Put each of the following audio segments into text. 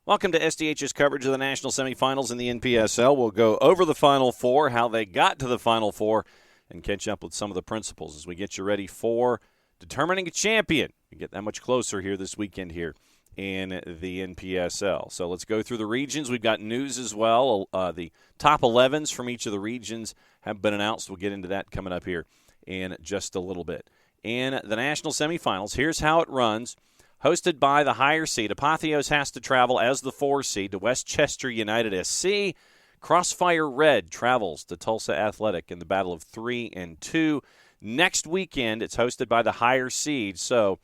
Welcome to SDH's coverage of the national semifinals in the NPSL. We'll go over the Final Four, how they got to the Final Four, and catch up with some of the principles as we get you ready for determining a champion. We get that much closer here this weekend here in the NPSL. So let's go through the regions. We've got news as well. The top 11s from each of the regions have been announced. We'll get into that coming up here in just a little bit. In the national semifinals, here's how it runs. Hosted by the higher seed, Apotheos has to travel as the 4 seed to Westchester United SC. Crossfire Red travels to Tulsa Athletic in the battle of 3 and 2. Next weekend, it's hosted by the higher seed. So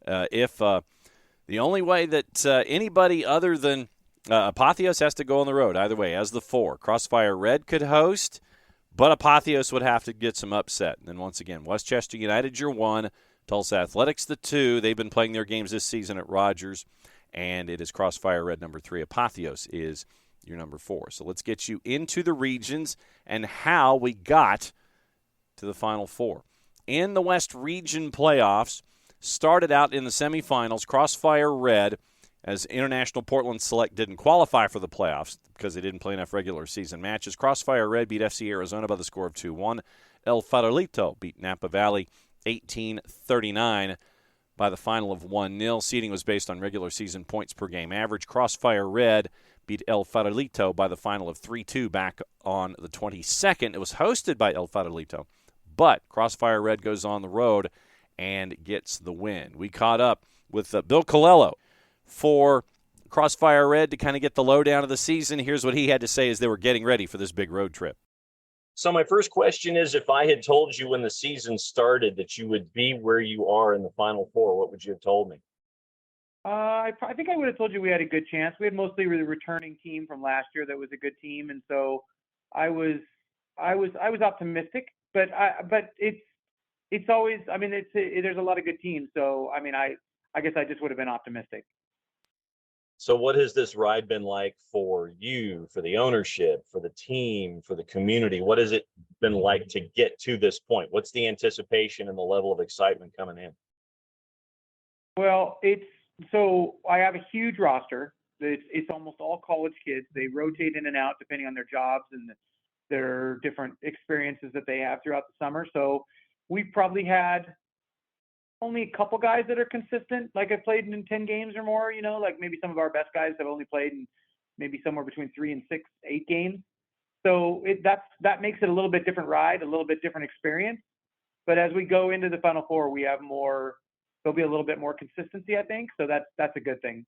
if the only way that anybody other than Apotheos has to go on the road, either way, as the 4. Crossfire Red could host, but Apotheos would have to get some upset. And then once again, Westchester United, your 1. Tulsa Athletics, the 2. They've been playing their games this season at Rogers, and it is Crossfire Red number 3. Apotheos is your number 4. So let's get you into the regions and how we got to the Final Four. In the West Region playoffs, started out in the semifinals, Crossfire Red, as International Portland Select didn't qualify for the playoffs because they didn't play enough regular season matches. Crossfire Red beat FC Arizona by the score of 2-1. El Farolito beat Napa Valley 18-39 by the final of 1-0. Seeding was based on regular season points per game average. Crossfire Red beat El Farolito by the final of 3-2 back on the 22nd. It was hosted by El Farolito, but Crossfire Red goes on the road and gets the win. We caught up with Bill Colello for Crossfire Red to kind of get the lowdown of the season. Here's what he had to say as they were getting ready for this big road trip. So my first question is, if I had told you when the season started that you would be where you are in the Final Four, what would you have told me? I think I would have told you we had a good chance. We had mostly the returning team from last year that was a good team, and so I was optimistic. But it's always, I mean, there's a lot of good teams. So I mean, I guess I just would have been optimistic. So what has this ride been like for you, for the ownership, for the team, for the community? What has it been like to get to this point? What's the anticipation and the level of excitement coming in? Well, so I have a huge roster. It's almost all college kids. They rotate in and out depending on their jobs and their different experiences that they have throughout the summer. So we've probably had only a couple guys that are consistent, like have played in 10 games or more, like maybe some of our best guys have only played in maybe somewhere between 3 and 6, 8 games. So that makes it a little bit different ride, a little bit different experience. But as we go into the Final Four, there'll be a little bit more consistency, I think. So that's a good thing.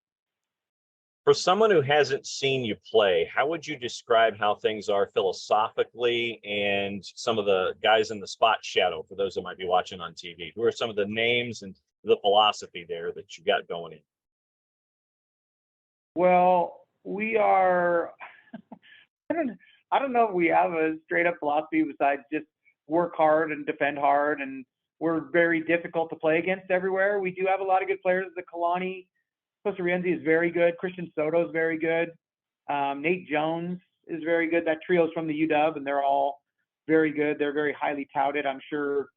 For someone who hasn't seen you play, how would you describe how things are philosophically and some of the guys in the spot shadow, for those that might be watching on TV? Who are some of the names and the philosophy there that you got going in? Well, we are I don't know if we have a straight up philosophy besides just work hard and defend hard, and we're very difficult to play against everywhere. We do have a lot of good players. The Kalani Costa Rienzi is very good. Christian Soto is very good. Nate Jones is very good. That trio's from the UW, and they're all very good. They're very highly touted. I'm sure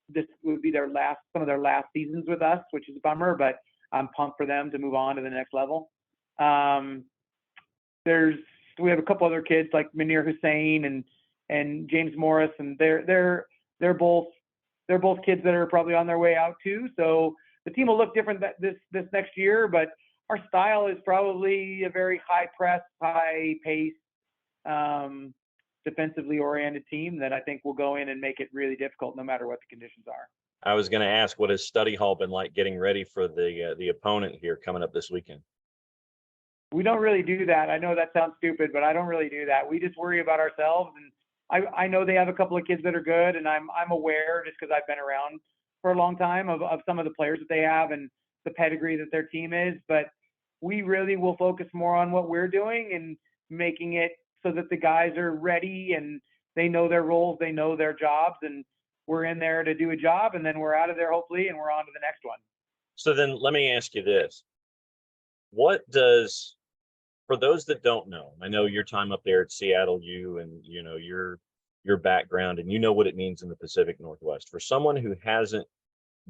this would be some of their last seasons with us, which is a bummer, but I'm pumped for them to move on to the next level. We have a couple other kids like Munir Hussein and James Morris, and they're both kids that are probably on their way out too. So the team will look different this next year, but our style is probably a very high press, high pace, defensively oriented team that I think will go in and make it really difficult no matter what the conditions are. I was going to ask, what has study hall been like getting ready for the opponent here coming up this weekend? We don't really do that. I know that sounds stupid, but I don't really do that. We just worry about ourselves. And I know they have a couple of kids that are good, and I'm aware, just because I've been around for a long time, of some of the players that they have and the pedigree that their team is. But we really will focus more on what we're doing and making it so that the guys are ready and they know their roles, they know their jobs, and we're in there to do a job, and then we're out of there hopefully, and we're on to the next one. So then let me ask you this. What does, for those that don't know, I know your time up there at Seattle U and your background, and you know what it means in the Pacific Northwest. For someone who hasn't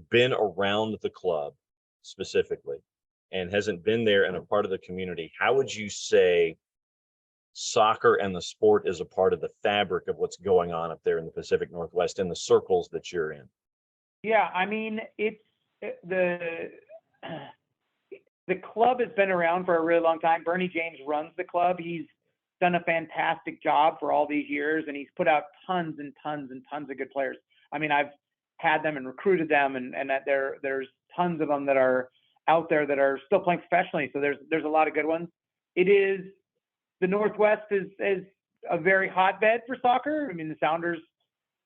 been around the club specifically and hasn't been there and a part of the community, how would you say soccer and the sport is a part of the fabric of what's going on up there in the Pacific Northwest in the circles that you're in? Yeah, I mean, it's the club has been around for a really long time. Bernie James runs the club. He's done a fantastic job for all these years, and he's put out tons and tons and tons of good players. I mean, I've had them and recruited them, and that there's tons of them that are out there that are still playing professionally. So there's a lot of good ones. The Northwest is a very hotbed for soccer. I mean, the Sounders,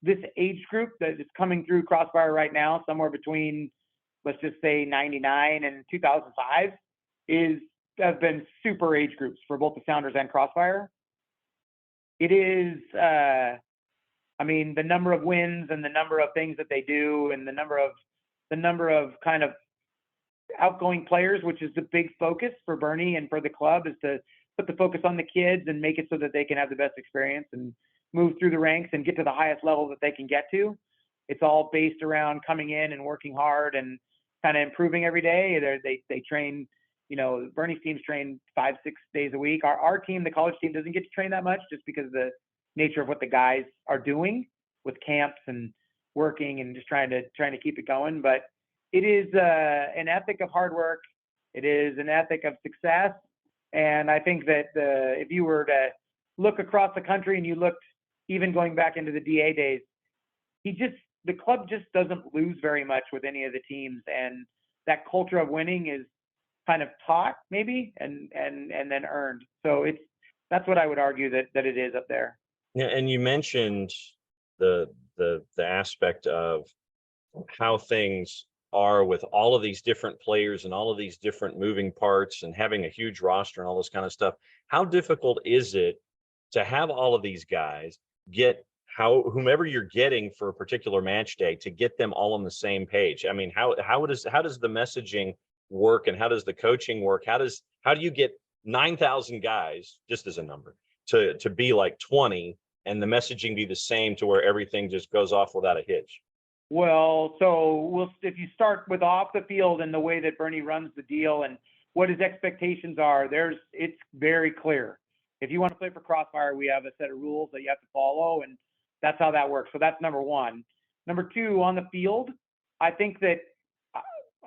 this age group that is coming through Crossfire right now, somewhere between, let's just say 99 and 2005, have been super age groups for both the Sounders and Crossfire. It is, I mean, the number of wins and the number of things that they do, and the number of kind of outgoing players, which is the big focus for Bernie and for the club, is to put the focus on the kids and make it so that they can have the best experience and move through the ranks and get to the highest level that they can get to. It's all based around coming in and working hard and kind of improving every day. They train, Bernie's teams train 5-6 days a week. Our team, the college team, doesn't get to train that much just because of the nature of what the guys are doing with camps and working and just trying to keep it going. But it is an ethic of hard work. It is an ethic of success. And I think that if you were to look across the country and you looked even going back into the DA days, the club just doesn't lose very much with any of the teams. And that culture of winning is kind of taught maybe and then earned. So that's what I would argue that it is up there. Yeah, and you mentioned the aspect of how things are with all of these different players and all of these different moving parts and having a huge roster and all this kind of stuff. How difficult is it to have all of these guys get whomever you're getting for a particular match day, to get them all on the same page? I mean, how does the messaging work, and how does the coaching work? How do you get 9,000 guys, just as a number, to be like 20 and the messaging be the same to where everything just goes off without a hitch? Well, if you start with off the field and the way that Bernie runs the deal and what his expectations are, it's very clear. If you want to play for Crossfire, we have a set of rules that you have to follow, and that's how that works. So that's number one. Number two, on the field, I think that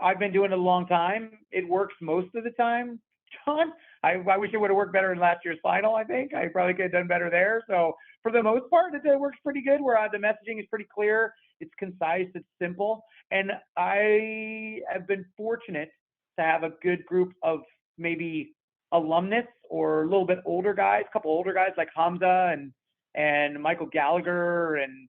I've been doing it a long time. It works most of the time, John. I wish it would have worked better in last year's final. I think I probably could have done better there. So for the most part, it works pretty good, where the messaging is pretty clear. It's concise. It's simple. And I have been fortunate to have a good group of maybe alumnus or a little bit older guys, a couple older guys like Hamza and Michael Gallagher and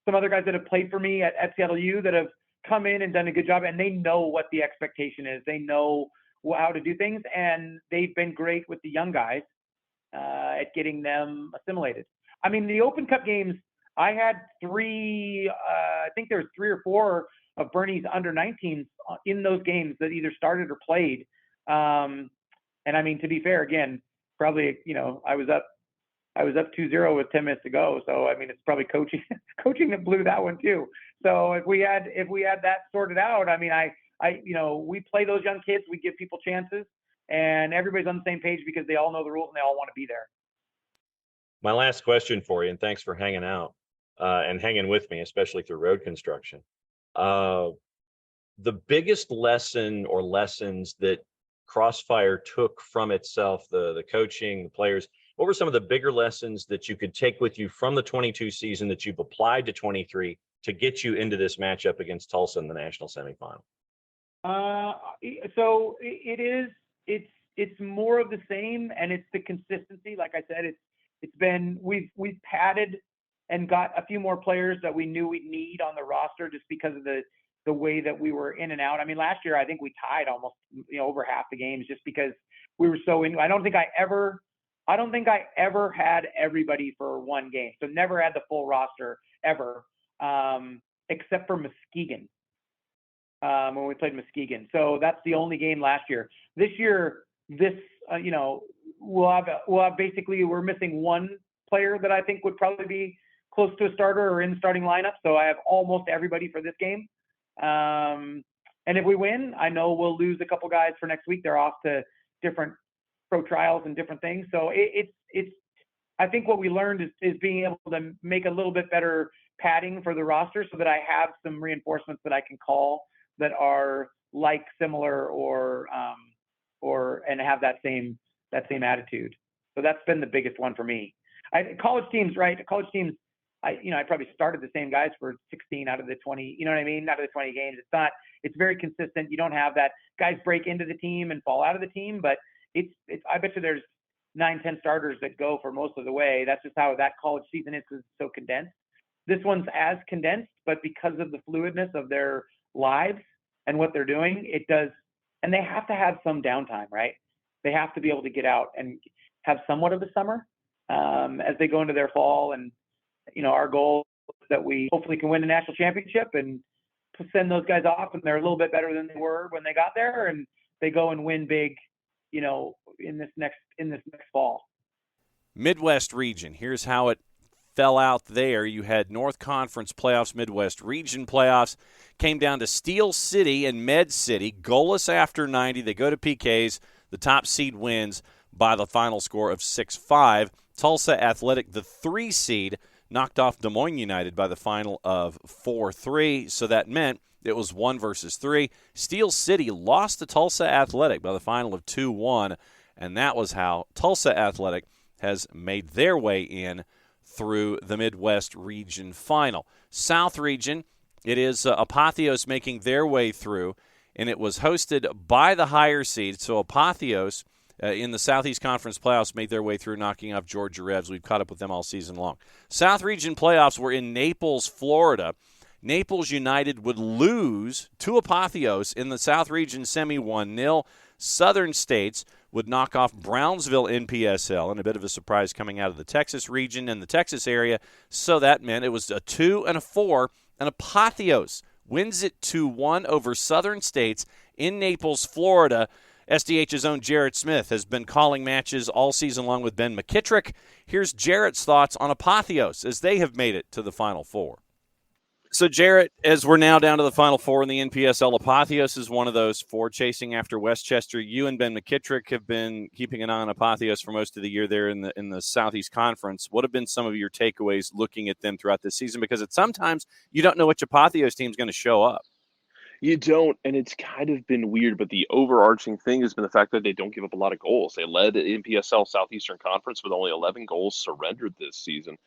some other guys that have played for me at Seattle U that have come in and done a good job, and they know what the expectation is. They know how to do things, and they've been great with the young guys at getting them assimilated. I mean, the Open Cup games, I had I think there was 3 or 4 of Bernie's under 19s in those games that either started or played. And I mean, to be fair, again, probably, I was up 2-0 with 10 minutes to go. So, I mean, it's probably coaching that blew that one too. So if we had that sorted out, I mean, we play those young kids, we give people chances, and everybody's on the same page because they all know the rules and they all want to be there. My last question for you, and thanks for hanging out and hanging with me, especially through road construction. The biggest lesson or lessons that Crossfire took from itself, the coaching, the players, what were some of the bigger lessons that you could take with you from the 22 season that you've applied to 23 to get you into this matchup against Tulsa in the national semifinal? So it's more of the same, and it's the consistency. Like I said, it's been, we've padded and got a few more players that we knew we'd need on the roster just because of the way that we were in and out. I mean, last year, I think we tied almost, over half the games just because we were so in. I don't think I ever had everybody for one game. So never had the full roster ever, except for Muskegon, when we played Muskegon. So that's the only game last year. This year, we'll have basically, we're missing one player that I think would probably be close to a starter or in the starting lineup. So I have almost everybody for this game. And if we win, I know we'll lose a couple guys for next week. They're off to different pro trials and different things. So it's I think what we learned is being able to make a little bit better padding for the roster so that I have some reinforcements that I can call that are like, similar, or and have that same attitude. So that's been the biggest one for me. College teams, I probably started the same guys for 16 out of the 20, you know what I mean? Out of the 20 games. It's very consistent. You don't have that guys break into the team and fall out of the team, but I bet you there's 9-10 starters that go for most of the way. That's just how that college season is so condensed. This one's as condensed, but because of the fluidness of their lives and what they're doing, it does. And they have to have some downtime, right? They have to be able to get out and have somewhat of a summer as they go into their fall. And, our goal is that we hopefully can win a national championship and to send those guys off, and they're a little bit better than they were when they got there, and they go and win big, in this next fall. Midwest region, here's how it fell out there. You had North Conference playoffs, Midwest region playoffs, came down to Steel City and Med City, goalless after 90. They go to PKs. The top seed wins by the final score of 6-5. Tulsa Athletic, the 3 seed, knocked off Des Moines United by the final of 4-3, so that meant it was 1 versus 3. Steel City lost to Tulsa Athletic by the final of 2-1, and that was how Tulsa Athletic has made their way in through the Midwest region final. South region, it is Apotheos making their way through, and it was hosted by the higher seed, so Apotheos in the Southeast Conference playoffs made their way through, knocking off Georgia Revs. We've caught up with them all season long. South region playoffs were in Naples, Florida. Naples United would lose to Apotheos in the South region semi 1-0. Southern States would knock off Brownsville NPSL, and a bit of a surprise coming out of the Texas region and the Texas area. So that meant it was a 2 and a 4, and Apotheos wins it 2-1 over Southern States in Naples, Florida. SDH's own Jarrett Smith has been calling matches all season long with Ben McKittrick. Here's Jarrett's thoughts on Apotheos as they have made it to the Final Four. So, Jarrett, as we're now down to the Final Four in the NPSL, Apotheos is one of those 4 chasing after Westchester. You and Ben McKittrick have been keeping an eye on Apotheos for most of the year there in the Southeast Conference. What have been some of your takeaways looking at them throughout this season? Because sometimes you don't know which Apotheos team is going to show up. You don't, and it's kind of been weird, but the overarching thing has been the fact that they don't give up a lot of goals. They led the NPSL Southeastern Conference with only 11 goals surrendered this season.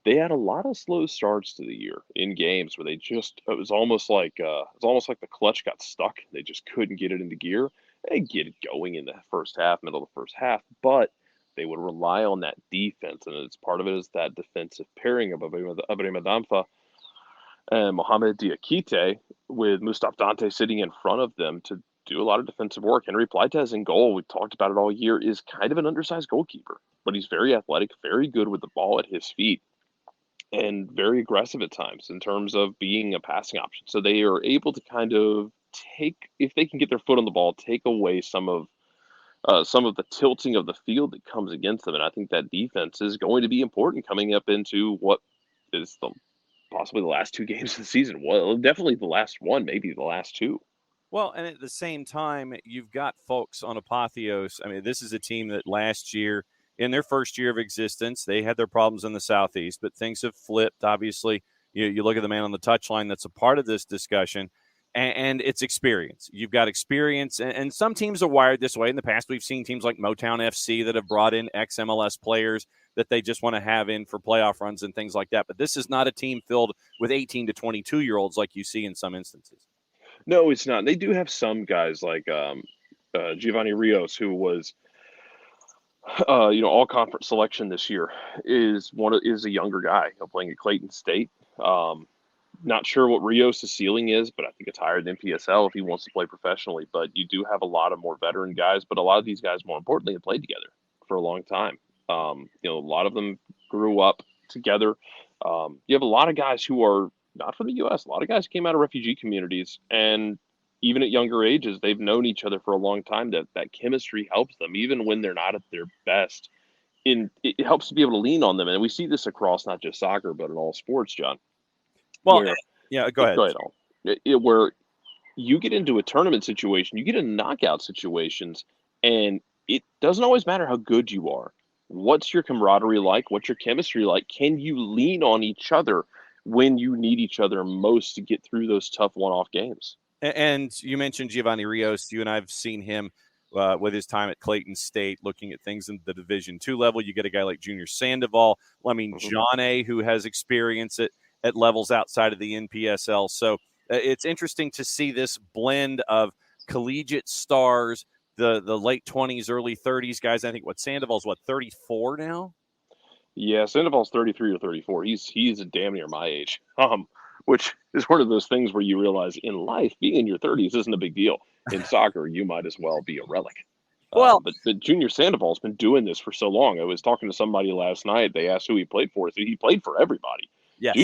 They had a lot of slow starts to the year in games where it was almost like the clutch got stuck. They just couldn't get it into gear. They get it going in the first half, middle of the first half, but they would rely on that defense, and it's part of it is that defensive pairing of Abraham Adamfa and Mohamed Diakite, with Mustaf Dante sitting in front of them to do a lot of defensive work. Henry Pleites in goal, we've talked about it all year, is kind of an undersized goalkeeper, but he's very athletic, very good with the ball at his feet, and very aggressive at times in terms of being a passing option. So they are able to kind of if they can get their foot on the ball, take away some of the tilting of the field that comes against them. And I think that defense is going to be important coming up into what is possibly the last 2 games of the season. Well, definitely the last one, maybe the last 2. Well, and at the same time, you've got folks on Apotheos. I mean, this is a team that last year, in their first year of existence, they had their problems in the Southeast, but things have flipped. Obviously, you look at the man on the touchline that's a part of this discussion, and it's experience. You've got experience, and some teams are wired this way. In the past, we've seen teams like Motown FC that have brought in ex-MLS players that they just want to have in for playoff runs and things like that. But this is not a team filled with 18 to 22-year-olds like you see in some instances. No, it's not. They do have some guys like Giovanni Rios, who was all conference selection this year, is a younger guy playing at Clayton State. Not sure what Rios' ceiling is, but I think it's higher than NPSL if he wants to play professionally. But you do have a lot of more veteran guys, but a lot of these guys, more importantly, have played together for a long time. A lot of them grew up together. You have a lot of guys who are not from the U.S. A lot of guys came out of refugee communities, and even at younger ages, they've known each other for a long time. That chemistry helps them, even when they're not at their best. It helps to be able to lean on them, and we see this across not just soccer, but in all sports, John. Well, yeah, go ahead. Where you get into a tournament situation, you get in knockout situations, and it doesn't always matter how good you are. What's your camaraderie like? What's your chemistry like? Can you lean on each other when you need each other most to get through those tough one-off games? And you mentioned Giovanni Rios. You and I have seen him with his time at Clayton State, looking at things in the Division II level. You get a guy like Junior Sandoval, John, who has experience at levels outside of the NPSL. So it's interesting to see this blend of collegiate stars, the late 20s, early 30s guys. I think Sandoval's 34 now? Yeah, Sandoval's 33 or 34. He's damn near my age. Which is one of those things where you realize in life, being in your 30s isn't a big deal. In soccer, you might as well be a relic. Well, but Junior Sandoval's been doing this for so long. I was talking to somebody last night. They asked who he played for. So he played for everybody. yes.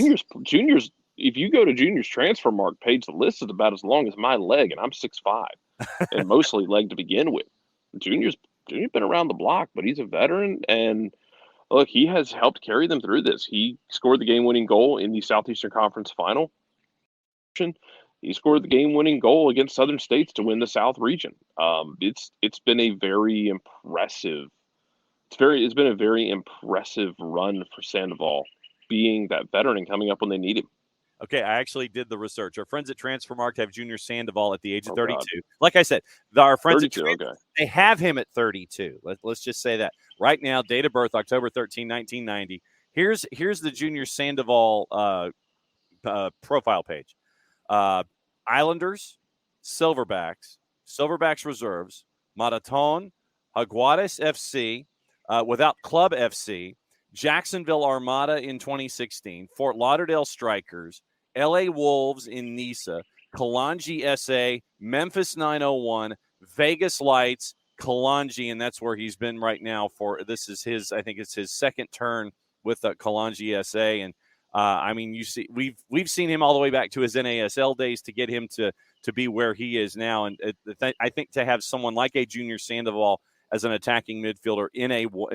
Juniors. If you go to Junior's transfer mark page, the list is about as long as my leg, and I'm 6'5", and mostly leg to begin with. Junior's been around the block, but he's a veteran, and look, he has helped carry them through this. He scored the game-winning goal in the Southeastern Conference Final. He scored the game-winning goal against Southern States to win the South region. It's been a very impressive. It's been a very impressive run for Sandoval, being that veteran and coming up when they need him. Okay, I actually did the research. Our friends at Transfermarkt have Junior Sandoval at the age of 32. God. Like I said, our friends 32, at they have him at 32. Let's just say that. Right now, date of birth, October 13, 1990. Here's the Junior Sandoval profile page. Islanders, Silverbacks Reserves, Marathon, Jaguares FC, without Club FC, Jacksonville Armada in 2016, Fort Lauderdale Strikers, LA Wolves in NISA, Kalanji SA, Memphis 901, Vegas Lights, Kalanji, and that's where he's been right now I think it's his second turn with Kalanji SA. And you see, we've seen him all the way back to his NASL days to get him to be where he is now. And I think to have someone like a Junior Sandoval as an attacking midfielder in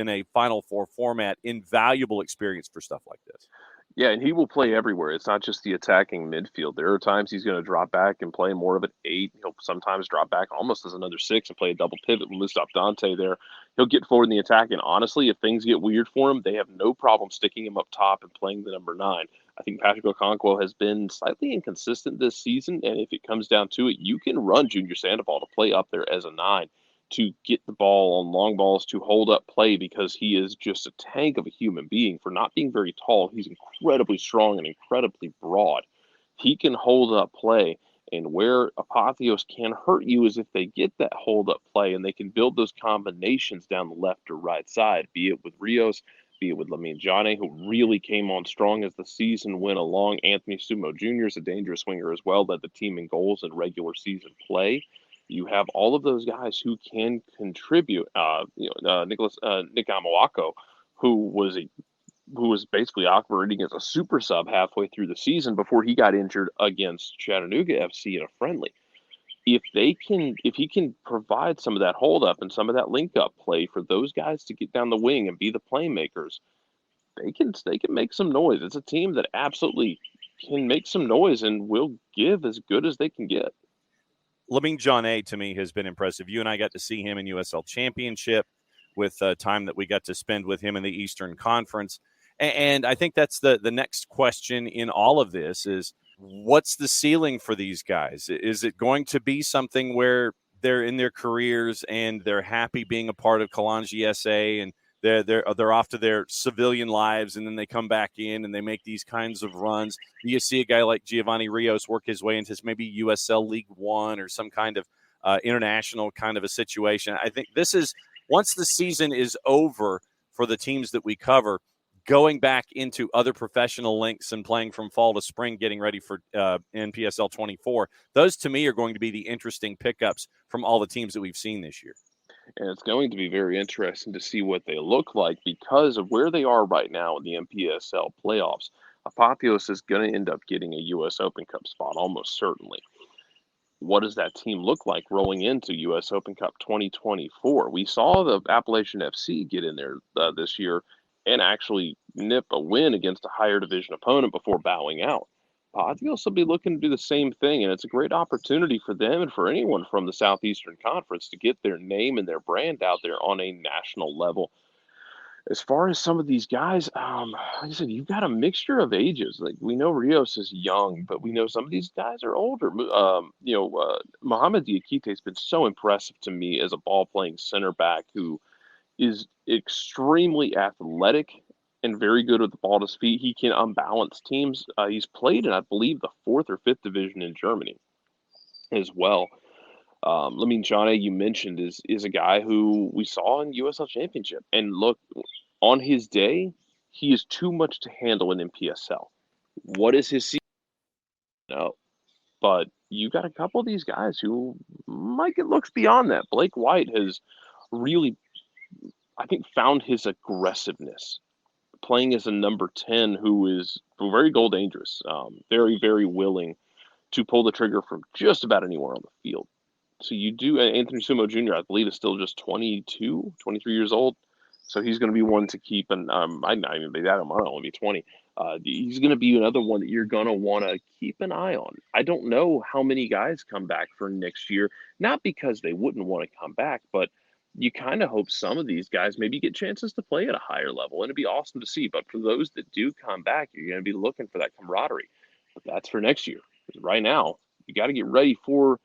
a Final Four format, invaluable experience for stuff like this. Yeah, and he will play everywhere. It's not just the attacking midfield. There are times he's going to drop back and play more of an 8. He'll sometimes drop back almost as another 6 and play a double pivot when we stop Dante there. He'll get forward in the attack, and honestly, if things get weird for him, they have no problem sticking him up top and playing the number 9. I think Patrick Okonkwo has been slightly inconsistent this season, and if it comes down to it, you can run Junior Sandoval to play up there as a 9. To get the ball on long balls, to hold up play, because he is just a tank of a human being. For not being very tall, he's incredibly strong and incredibly broad. He can hold up play, and where Apotheos can hurt you is if they get that hold up play and they can build those combinations down the left or right side, be it with Rios, be it with Lamine Jane, who really came on strong as the season went along. Anthony Sumo Jr. is a dangerous winger as well, led the team in goals in regular season play. You have all of those guys who can contribute. Nick Amoako, who was basically operating as a super sub halfway through the season before he got injured against Chattanooga FC in a friendly. If he can provide some of that hold up and some of that link up play for those guys to get down the wing and be the playmakers, they can make some noise. It's a team that absolutely can make some noise and will give as good as they can get. Lamine Jane, to me, has been impressive. You and I got to see him in USL Championship with time that we got to spend with him in the Eastern Conference. And I think that's the next question in all of this is, what's the ceiling for these guys? Is it going to be something where they're in their careers and they're happy being a part of Kalanji SA and they're off to their civilian lives, and then they come back in and they make these kinds of runs? Do you see a guy like Giovanni Rios work his way into maybe USL League One or some kind of international kind of a situation? I think this is, once the season is over for the teams that we cover, going back into other professional links and playing from fall to spring, getting ready for NPSL 24, those to me are going to be the interesting pickups from all the teams that we've seen this year. And it's going to be very interesting to see what they look like because of where they are right now in the NPSL playoffs. Apotheos is going to end up getting a U.S. Open Cup spot, almost certainly. What does that team look like rolling into U.S. Open Cup 2024? We saw the Appalachian FC get in there this year and actually nip a win against a higher division opponent before bowing out. Apotheos will be looking to do the same thing, and it's a great opportunity for them and for anyone from the Southeastern Conference to get their name and their brand out there on a national level. As far as some of these guys, like I said, you've got a mixture of ages. Like we know Rios is young, but we know some of these guys are older. Mohamed Diakite has been so impressive to me as a ball-playing center back who is extremely athletic and very good with the ball at his feet. He can unbalance teams. He's played in, I believe, the 4th or 5th division in Germany as well. Lamine Jane, you mentioned, is a guy who we saw in USL Championship. And look, on his day, he is too much to handle in NPSL. What is his season? No. But you got a couple of these guys who might get looks beyond that. Blake White has really, I think, found his aggressiveness, playing as a number 10 who is very goal dangerous, very, very willing to pull the trigger from just about anywhere on the field. So you do, Anthony Sumo Jr., I believe, is still just 22, 23 years old. So he's going to be one to keep, and I might not even be that, I might only be 20. He's going to be another one that you're going to want to keep an eye on. I don't know how many guys come back for next year, not because they wouldn't want to come back, but you kind of hope some of these guys maybe get chances to play at a higher level, and it'd be awesome to see. But for those that do come back, you're going to be looking for that camaraderie. But that's for next year. Because right now, you got to get ready for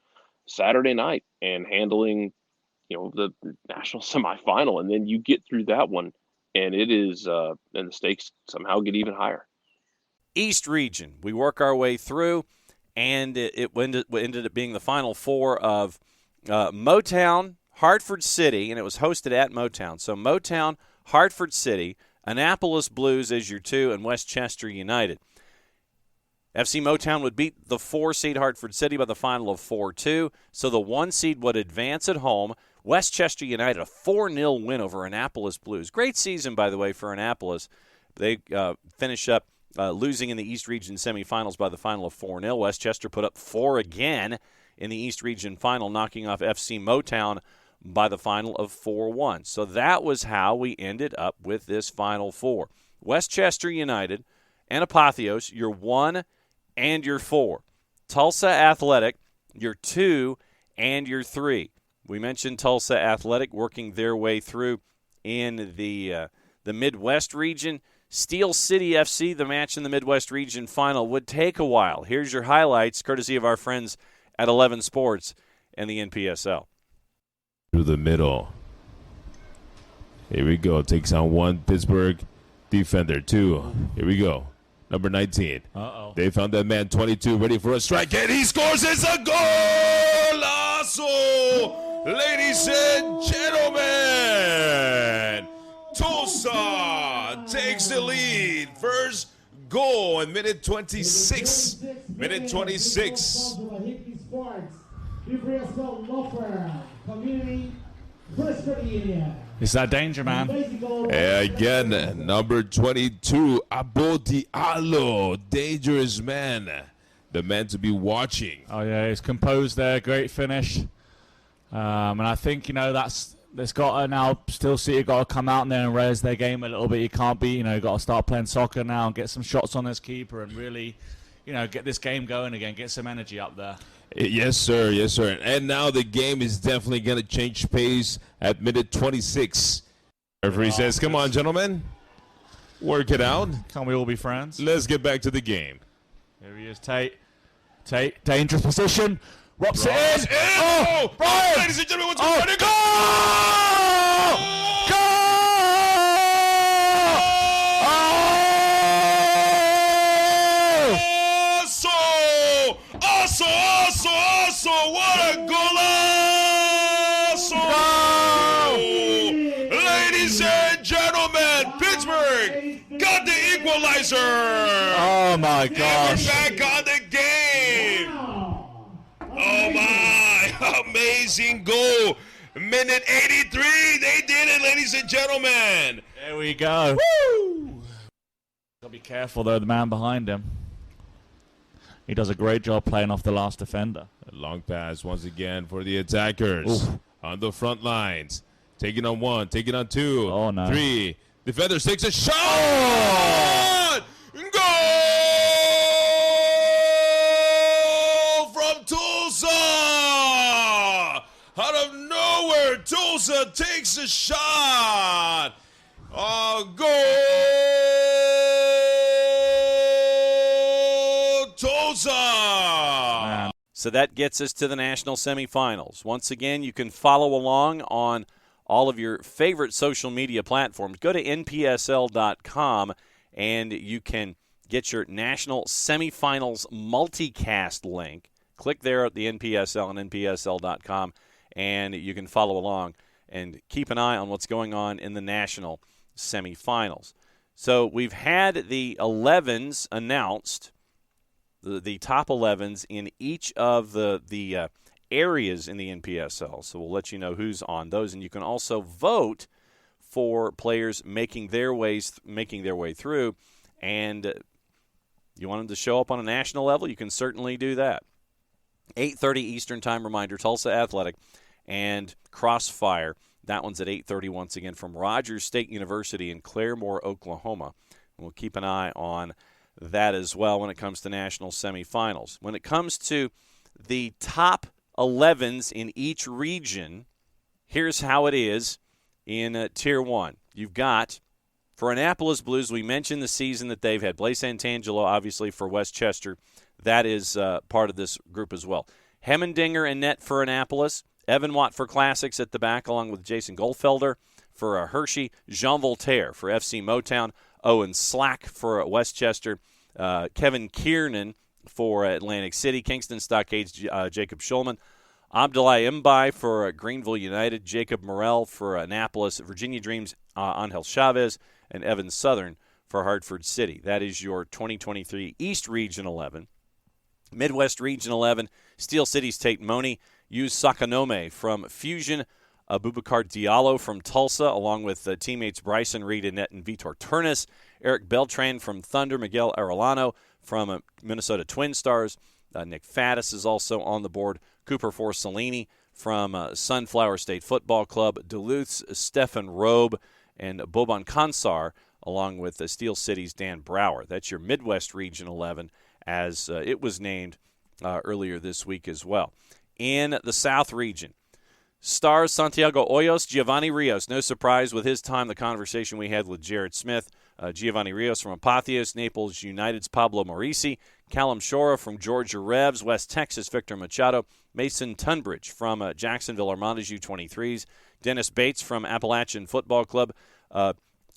Saturday night and handling, the national semifinal, and then you get through that one, and it is, and the stakes somehow get even higher. East region, we work our way through, and it ended up being the Final Four of Motown, Hartford City, and it was hosted at Motown. So Motown, Hartford City, Annapolis Blues as your 2, and Westchester United. FC Motown would beat the 4-seed Hartford City by the final of 4-2, so the 1 seed would advance at home. Westchester United, a 4-0 win over Annapolis Blues. Great season, by the way, for Annapolis. They finish up losing in the East Region semifinals by the final of 4-0. Westchester put up 4 again in the East Region final, knocking off FC Motown by the final of 4-1. So that was how we ended up with this Final Four. Westchester United and Apotheos, your 1 and your 4. Tulsa Athletic, your 2 and your 3. We mentioned Tulsa Athletic working their way through in the Midwest region. Steel City FC, the match in the Midwest region final, would take a while. Here's your highlights, courtesy of our friends at 11 Sports and the NPSL. Through the middle. Here we go. Takes on 1 Pittsburgh defender. 2. Here we go. Number 19. Uh-oh. They found that man 22 ready for a strike, and he scores. It's a goal! Ladies and gentlemen, Tulsa takes the lead. First goal in minute 26. Minute 26. It's that danger, man. Again, number 22, Apotheos, dangerous man. The man to be watching. Oh, yeah, he's composed there. Great finish. And I think, that's got to now, Steel City got to come out there and raise their game a little bit. You can't be, got to start playing soccer now and get some shots on this keeper and really, get this game going again, get some energy up there. Yes, sir. Yes, sir. And now the game is definitely going to change pace at minute 26. Referee says, come on, gentlemen. Work it out. Can't we all be friends? Let's get back to the game. Here he is, Tate. Tate, dangerous position. Rops it in. Oh, Brian! Ladies and gentlemen, what's going on? Go! Go! Also, what a golazo! Ladies and gentlemen, Pittsburgh got the equalizer! Oh, my gosh. We're back on the game! Oh, my! Amazing goal! Minute 83, they did it, ladies and gentlemen! There we go. Woo! Gotta be careful, though, the man behind him. He does a great job playing off the last defender. A long pass once again for the attackers. Ooh. On the front lines. Taking on 1, taking on 2, Oh, no. 3. Defenders takes a shot! Goal! Toza takes a shot. Goal, Toza. So that gets us to the national semifinals. Once again, you can follow along on all of your favorite social media platforms. Go to NPSL.com and you can get your national semifinals multicast link. Click there at the NPSL and NPSL.com, and you can follow along and keep an eye on what's going on in the national semifinals. So we've had the 11s announced, the top 11s in each of the areas in the NPSL. So we'll let you know who's on those, and you can also vote for players making their way through. And you want them to show up on a national level, you can certainly do that. 8:30 Eastern Time reminder, Tulsa Athletic and Crossfire. That one's at 8:30 once again from Rogers State University in Claremore, Oklahoma. And we'll keep an eye on that as well when it comes to national semifinals. When it comes to the top 11s in each region, here's how it is in Tier 1. You've got, for Annapolis Blues, we mentioned the season that they've had. Blaise Santangelo, obviously, for Westchester. That is part of this group as well. Hemmendinger in net for Annapolis. Evan Watt for Classics at the back, along with Jason Goldfelder for Hershey. Jean Voltaire for FC Motown. Owen Slack for Westchester. Kevin Kiernan for Atlantic City. Kingston Stockades, Jacob Schulman. Abdoulaye Mbai for Greenville United. Jacob Morrell for Annapolis. Virginia Dreams, Angel Chavez. And Evan Southern for Hartford City. That is your 2023 East Region 11. Midwest Region 11, Steel City's Tate Money. Use Sakanome from Fusion. Abubakar Diallo from Tulsa, along with teammates Bryson Reed and net and Vitor Turnus. Eric Beltran from Thunder. Miguel Arellano from Minnesota Twin Stars. Nick Faddis is also on the board. Cooper Forcellini from Sunflower State Football Club. Duluth's Stefan Robe and Boban Kansar, along with Steel City's Dan Brower. That's your Midwest Region 11, as it was named earlier this week as well. In the South Region, Stars, Santiago Hoyos, Giovanni Rios. No surprise with his time, the conversation we had with Jarrett Smith. Giovanni Rios from Apotheos, Naples United's Pablo Morisi. Callum Shora from Georgia Revs, West Texas, Victor Machado. Mason Tunbridge from Jacksonville Armandas U23s. Dennis Bates from Appalachian Football Club.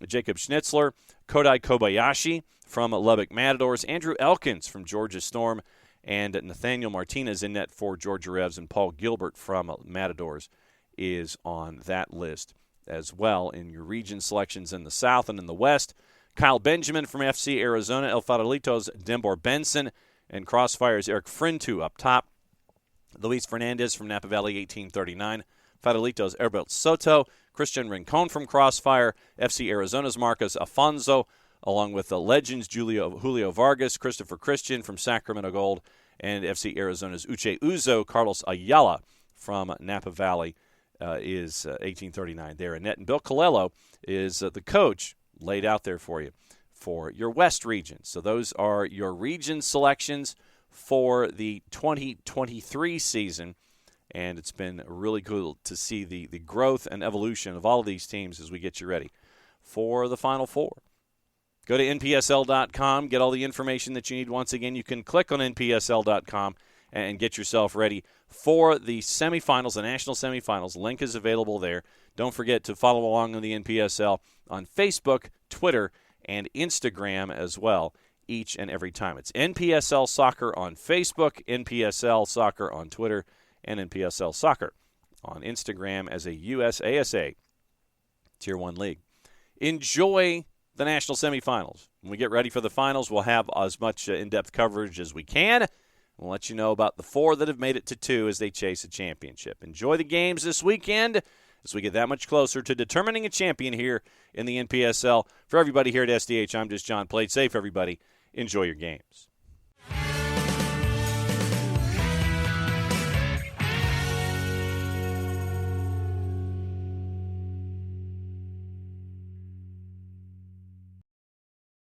Jacob Schnitzler. Kodai Kobayashi from Lubbock Matadors. Andrew Elkins from Georgia Storm. And Nathaniel Martinez in net for Georgia Revs, and Paul Gilbert from Matadors is on that list as well in your region selections in the South. And in the West, Kyle Benjamin from FC Arizona, El Farolitos, Dembor Benson, and Crossfire's Eric Frintu up top. Luis Fernandez from Napa Valley, 1839. Farolitos, Herbert Soto. Christian Rincon from Crossfire. FC Arizona's Marcos Afonso, along with the legends Julio Vargas, Christopher Christian from Sacramento Gold, and FC Arizona's Uche Uzo. Carlos Ayala from Napa Valley is 1839 there in net. And Bill Colello is the coach laid out there for you for your West region. So those are your region selections for the 2023 season. And it's been really cool to see the growth and evolution of all of these teams as we get you ready for the Final Four. Go to NPSL.com, get all the information that you need. Once again, you can click on NPSL.com and get yourself ready for the semifinals, the national semifinals. Link is available there. Don't forget to follow along on the NPSL on Facebook, Twitter, and Instagram as well each and every time. It's NPSL Soccer on Facebook, NPSL Soccer on Twitter, and NPSL Soccer on Instagram as a USASA Tier 1 league. Enjoy the national semifinals. When we get ready for the finals, we'll have as much in-depth coverage as we can. We'll let you know about the 4 that have made it to 2 as they chase a championship. Enjoy the games this weekend as we get that much closer to determining a champion here in the NPSL. For everybody here at SDH, I'm just John. Play it safe, everybody. Enjoy your games.